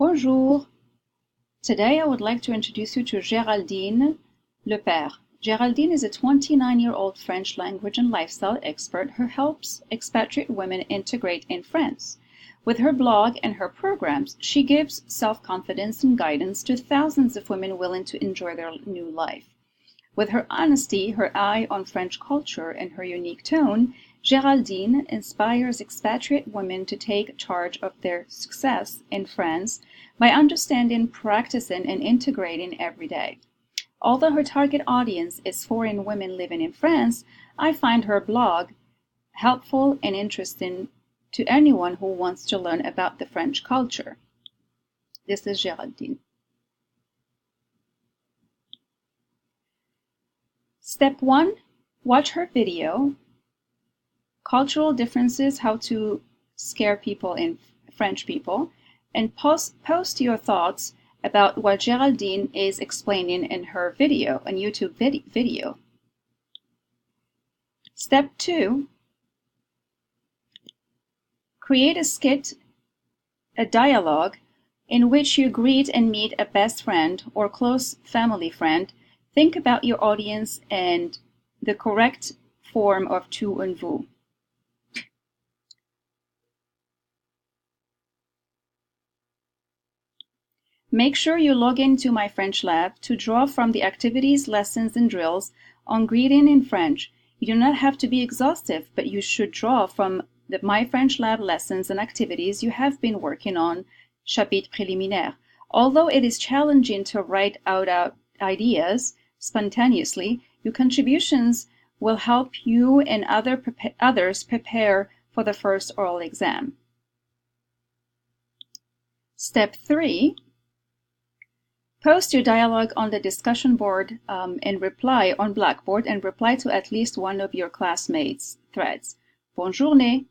Bonjour. Today I would like to introduce you to Géraldine Lepère. Géraldine is a 29-year-old French language and lifestyle expert who helps expatriate women integrate in France. With her blog and her programs, she gives self-confidence and guidance to thousands of women willing to enjoy their new life. With her honesty, her eye on French culture, and her unique tone, Géraldine inspires expatriate women to take charge of their success in France by understanding, practicing, and integrating every day. Although her target audience is foreign women living in France, I find her blog helpful and interesting to anyone who wants to learn about the French culture. This is Géraldine. Step 1, watch her video, Cultural Differences, How to Scare People in French People, and post your thoughts about what Géraldine is explaining in her video, a YouTube video. Step 2, create a skit, a dialogue, in which you greet and meet a best friend or close family friend. Think about your audience and the correct form of tu and vous. Make sure you log into My French Lab to draw from the activities, lessons, and drills on greeting in French. You do not have to be exhaustive, but you should draw from the My French Lab lessons and activities you have been working on, chapitre préliminaire. Although it is challenging to write out ideas spontaneously, your contributions will help you and others prepare for the first oral exam. Step 3, post your dialogue on the discussion board and reply on Blackboard and reply to at least one of your classmates' threads. Bonne journée!